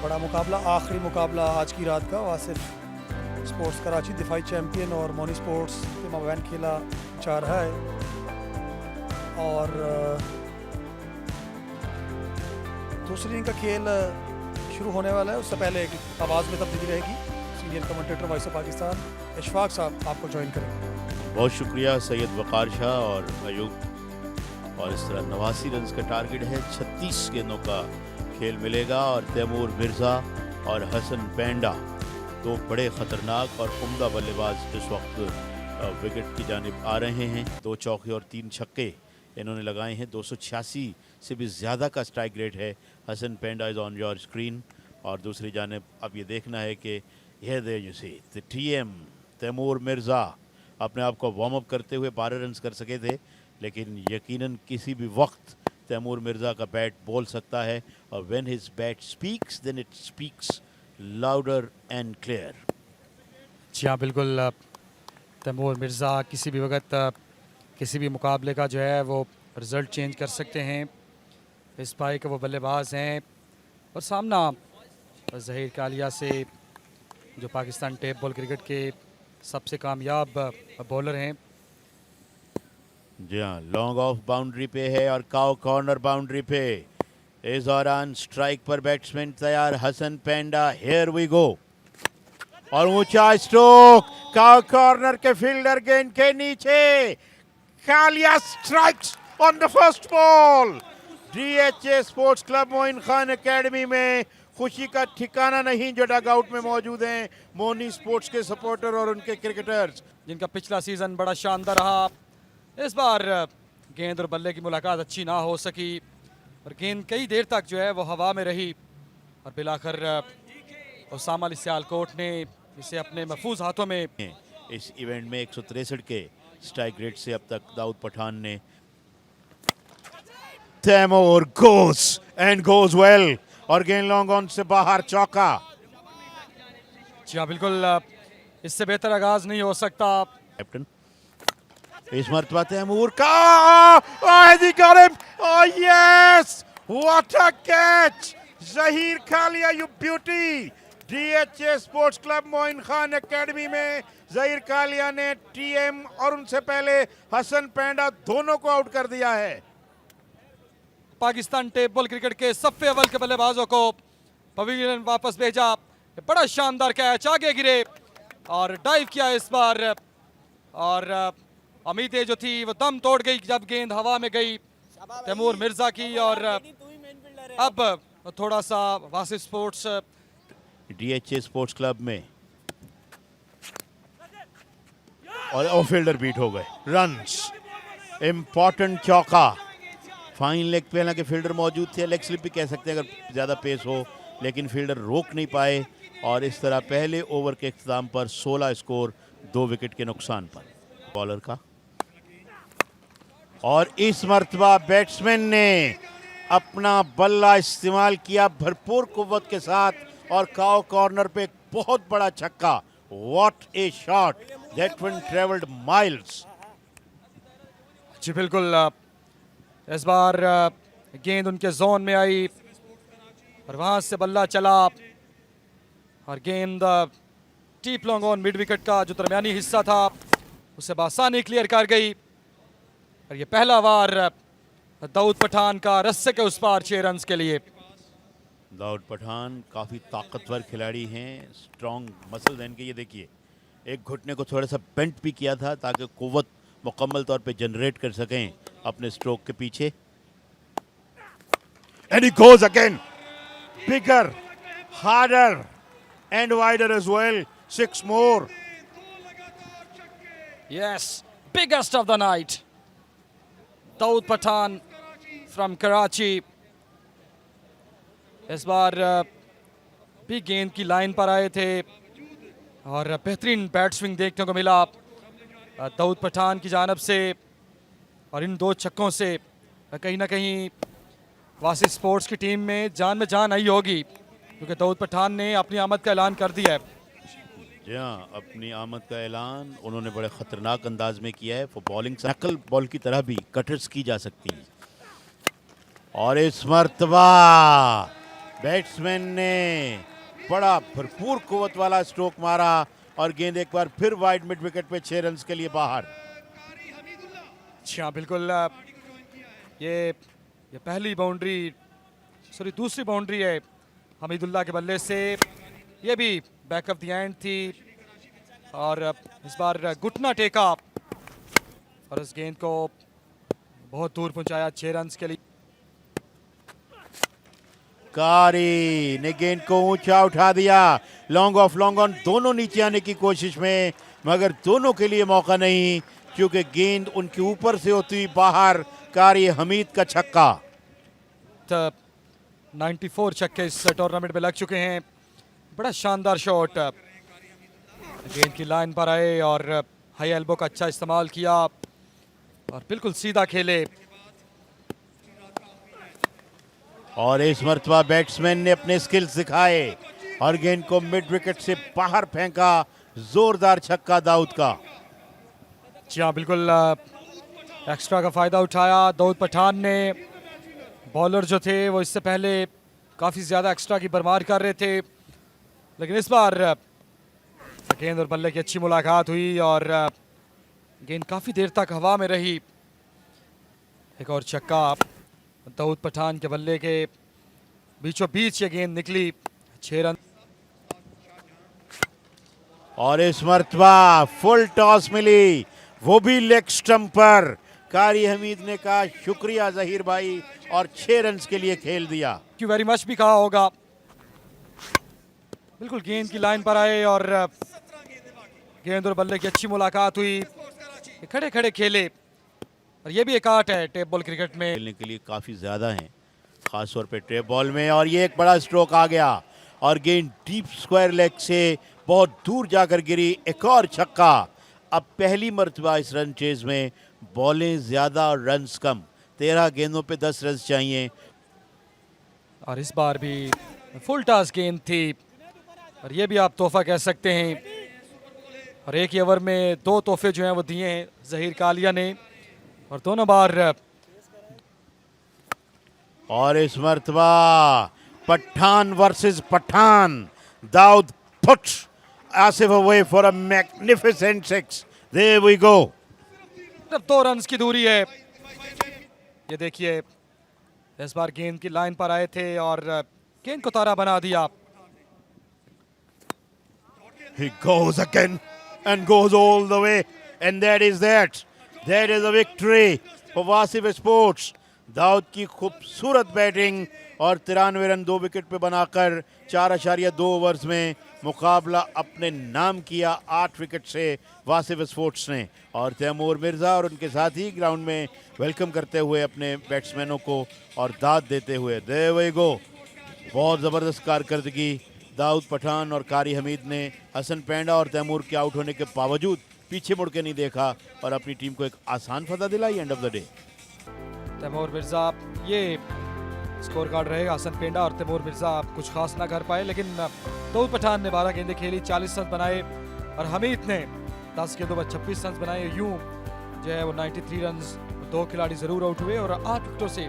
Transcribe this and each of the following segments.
बड़ा मुकाबला, आखिरी मुकाबला आज की रात का। वासिफ स्पोर्ट्स कराची दिफाई चैम्पियन और मोनी स्पोर्ट्स के माबैन खेला जा रहा है। और दूसरी इनिंग का खेल शुरू होने वाला है। उससे पहले एक आवाज़ में तब्दीली रहेगी। Senior commentator voice of Pakistan Ishfaq साहब आपको ज्वाइन करेंगे। बहुत शुक्रिया सैयद वकार शाह और अयूब। और इस तरह 89 रन का टारगेट है, 36 गेंदों का खेल मिलेगा और तैमूर मिर्ज़ा और हसन पेंडा दो बड़े ख़तरनाक और उम्दा बल्लेबाज इस वक्त विकेट की जानिब आ रहे हैं। 2 चौके और 3 छक्के इन्होंने लगाए हैं। 286 से भी ज़्यादा का स्ट्राइक रेट है। Hasan Penda is on your screen. और दूसरी जानिब अब ये देखना है कि यह दे जैसे टीएम तैमूर मिर्ज़ा अपने आप को वार्म अप करते हुए 12 रन कर सके थे, लेकिन यकीनन किसी भी वक्त तैमूर मिर्ज़ा का बैट बोल सकता है। और when his bat speaks then it speaks louder and clear. जी हाँ, बिल्कुल। तैमूर मिर्ज़ा किसी भी वक्त किसी भी मुकाबले का जो है वो रिज़ल्ट चेंज कर सकते हैं। इस पाई के वो बल्लेबाज हैं। और सामना ज़हीर कालिया से, जो पाकिस्तान टेप बॉल क्रिकेट के सबसे कामयाब बॉलर हैं। जी हाँ, लॉन्ग ऑफ बाउंड्री पे है और काउ कॉर्नर बाउंड्री पे। इस दौरान स्ट्राइक पर बैट्समैन तैयार Hasan Penda. Here we go. और ऊंचा स्ट्रोक, काउ कॉर्नर के फील्डर गेंद के नीचे। Kaliya strikes on the first ball. DHA sports club Moin Khan academy में खुशी का ठिकाना नहीं जो डग आउट में मौजूद हैं मोनी स्पोर्ट्स के सपोर्टर और उनके क्रिकेटर्स, जिनका पिछला सीज़न बड़ा शानदार रहा। इस बार गेंद और बल्ले की मुलाकात अच्छी ना हो सकी और गेंद कई देर तक जो है वो हवा में रही। और बिलाखिर उसामा अली सियालकोट ने इसे अपने महफूज हाथों में। इस इवेंट में 163 के स्ट्राइक रेट से अब तक दाऊद पठान ने। तैमूर गोस एंड गोस वेल और गेंद लॉन्ग ऑन से बाहर, चौका। जी हाँ, बिल्कुल। इससे बेहतर आगाज नहीं हो सकता। कैप्टन इस मरतबा तैमूर का yes, what a catch. Zaheer Kaliya you beauty. DHA sports club Moin Khan academy में ज़हीर कालिया ने टीएम और उनसे पहले हसन पेंडा दोनों को आउट कर दिया है। पाकिस्तान टेप बॉल क्रिकेट के सफ़े अव्वल के बल्लेबाजों को पवेलियन वापस भेजा। बड़ा शानदार कैच, आगे गिरे और डाइव किया इस बार। और उम्मीदें जो थी वो दम तोड़ गई जब गेंद हवा में गई तैमूर मिर्ज़ा की। और अब थोड़ा सा Wasif sports DHA sports club में और ऑफ फील्डर बीट हो गए। रन्स, इंपॉर्टेंट चौका। फाइन लेग पे हालांकि फील्डर मौजूद थे, लेग स्लिप भी कह सकते हैं अगर ज़्यादा पेस हो, लेकिन फील्डर रोक नहीं पाए। और इस तरह पहले ओवर के इख्तिताम पर 16 स्कोर 2 विकेट के नुकसान पर बॉलर का। और इस मर्तबा बैट्समैन ने अपना बल्ला इस्तेमाल किया भरपूर कुव्वत के साथ और काउ कॉर्नर पे एक बहुत बड़ा छक्का। What a shot, that one travelled miles. जी बिल्कुल। इस बार गेंद उनके जोन में आई और वहां से बल्ला चला और गेंद टीप लॉन्ग ऑन मिड विकेट का जो दरमियानी हिस्सा था उसे बासानी क्लियर कर गई। और ये पहला वार दाऊद पठान का रस्से के उस पार 6 रन के लिए। दाऊद पठान काफ़ी ताकतवर खिलाड़ी हैं, स्ट्रॉन्ग मसल्स हैं इनके। ये देखिए, एक घुटने को थोड़ा सा बेंट भी किया था ताकि कुव्वत मुकम्मल तौर पे जनरेट कर सकें अपने स्ट्रोक के पीछे। And he goes again, bigger, harder and wider as well, 6 more. Yes, biggest of the night, Dawood Pathan from Karachi. इस बार भी गेंद की लाइन पर आए थे और बेहतरीन बैट स्विंग देखने को मिला दाऊद पठान की जानिब से। और इन 2 छक्कों से कहीं ना कहीं वासिफ स्पोर्ट्स की टीम में जान आई होगी, क्योंकि दाऊद पठान ने अपनी आमद का ऐलान कर दिया है। जी हाँ, अपनी आमद का ऐलान उन्होंने बड़े ख़तरनाक अंदाज में किया है। वो बॉलिंग नकल बॉल की तरह भी कटर्स की जा सकती है। और इस मर्तबा बैट्समैन ने बड़ा भरपूर कुव्वत वाला स्ट्रोक मारा और गेंद एक बार फिर वाइड मिड विकेट पे 6 रन के लिए बाहर। अच्छा बिल्कुल ये पहली बाउंड्री दूसरी बाउंड्री है हमीदुल्लाह के बल्ले से। ये भी बैक ऑफ द एंड थी और इस बार घुटना टेका और इस गेंद को बहुत दूर पहुंचाया 6 रन के लिए। कारी ने गेंद को ऊंचा उठा दिया, लॉन्ग ऑफ लॉन्ग ऑन, दोनों नीचे आने की कोशिश में, मगर दोनों के लिए मौका नहीं क्योंकि गेंद उनके ऊपर से होती हुई बाहर। कारी हमीद का छक्का। 94 छक्के इस टूर्नामेंट में लग चुके हैं। बड़ा शानदार शॉट, गेंद की लाइन पर आए और हाई एल्बो का अच्छा इस्तेमाल किया और बिल्कुल सीधा खेले। और इस मर्तबा बैट्समैन ने अपने स्किल्स दिखाए और गेंद को मिड विकेट से बाहर फेंका। जोरदार छक्का दाऊद का। जी हाँ बिल्कुल एक्स्ट्रा का फायदा उठाया दाऊद पठान ने। बॉलर जो थे वो इससे पहले काफ़ी ज़्यादा एक्स्ट्रा की भरमार कर रहे थे, लेकिन इस बार गेंद और बल्ले की अच्छी मुलाकात हुई और गेंद काफ़ी देर तक हवा में रही। एक और छक्का दाऊद पठान के बल्ले के बीचों बीच ये गेंद निकली। 6 रन। और इस मर्तबा फुल टॉस मिली, वो भी लेग स्टंप पर। कारी हमीद ने कहा शुक्रिया जहीर भाई और 6 रन के लिए खेल दिया। थैंक यू वेरी मच भी कहा होगा। बिल्कुल गेंद की लाइन पर आए और गेंद और बल्ले की अच्छी मुलाकात हुई। खड़े खड़े खेले और ये भी एक आर्ट है टेप बॉल क्रिकेट में। खेलने के लिए काफ़ी ज़्यादा हैं, ख़ास तौर पे टेप बॉल में। और ये एक बड़ा स्ट्रोक आ गया और गेंद डीप स्क्वायर लेग से बहुत दूर जाकर गिरी। एक और छक्का। अब पहली मर्तबा इस रन चेज में बॉलें ज़्यादा और रन्स कम। 13 गेंदों पे 10 रन चाहिए। और इस बार भी फुल टॉस गेंद थी और ये भी आप तोहफा कह सकते हैं। और एक ही ओवर में 2 तोहफे जो हैं वो दिए हैं जहीर कालिया ने और दोनों बार। और इस मर्तबा Pathan versus Pathan. Dawood puts Asif away for a magnificent 6। There we go. 2 run की दूरी है। ये देखिए इस बार गेंद की लाइन पर आए थे और गेंद को तारा बना दिया। He goes again and goes all the way, and that is a victory for Wasif Sports. Dawood की खूबसूरत बैटिंग और 93 रन 2 विकेट पे बनाकर 4.2 ओवर्स में मुकाबला अपने नाम किया 8 विकेट से वासिफ स्पोर्ट्स ने। और तैमूर मिर्ज़ा और उनके साथी ग्राउंड में वेलकम करते हुए अपने बैट्समैनों को और दाद देते हुए। There we go. बहुत ज़बरदस्त कारकर्दगी दाऊद पठान और कारी हमीद ने। हसन पेंडा और तैमूर के आउट होने के बावजूद पीछे मुड़ के नहीं देखा और अपनी टीम को एक आसान फतह दिलाई end of the day. Taimur Mirza, ये स्कोर कार्ड रहेगा। हसन पेंडा और तैमूर मिर्ज़ा कुछ खास ना कर पाए, लेकिन दाऊद पठान ने 12 गेंदें खेली, 40 रन बनाए और हमीद ने 10 गेंदों पर 26 रन बनाए। यूं जो है वो 93 रन। 2 खिलाड़ी ज़रूर आउट हुए और 8 विकेटों से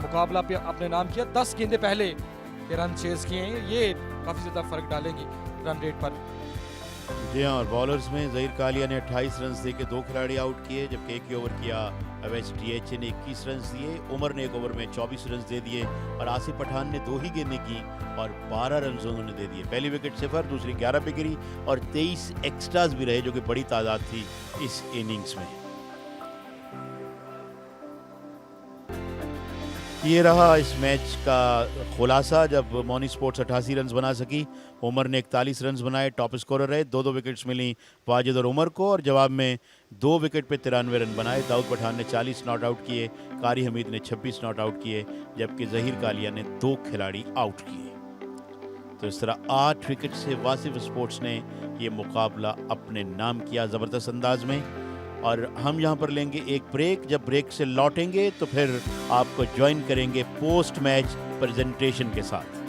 मुकाबला पे अपने नाम किया। 10 गेंदें पहले ये रन चेज किए हैं, ये काफ़ी ज़्यादा फ़र्क डालेंगी रन रेट पर। जी हाँ, और बॉलर्स में जहीर कालिया ने 28 रन दे के 2 खिलाड़ी आउट किए, जबकि एक ही ओवर किया अवैस टीएच ने 21 रन दिए। उमर ने एक ओवर में 24 रन दे दिए और आसिफ पठान ने 2 ही गेंदें की और 12 रन उन्होंने दे दिए। पहली विकेट 0, दूसरी 11 पे गिरी और 23 एक्स्ट्राज भी रहे, जो कि बड़ी तादाद थी इस इनिंग्स में। ये रहा इस मैच का खुलासा। जब मोनी स्पोर्ट्स 88 रन बना सकी, उमर ने 41 रन बनाए, टॉप स्कोरर रहे। 2 विकेट्स मिली वाजिद और उमर को और जवाब में 2 विकेट पे 93 रन बनाए। दाऊद पठान ने 40 नॉट आउट किए, कारी हमीद ने 26 नॉट आउट किए, जबकि जहीर कालिया ने 2 खिलाड़ी आउट किए। तो इस तरह 8 विकेट से वासिफ स्पोर्ट्स ने ये मुकाबला अपने नाम किया ज़बरदस्त अंदाज में। और हम यहाँ पर लेंगे एक ब्रेक। जब ब्रेक से लौटेंगे तो फिर आपको ज्वाइन करेंगे पोस्ट मैच प्रेजेंटेशन के साथ।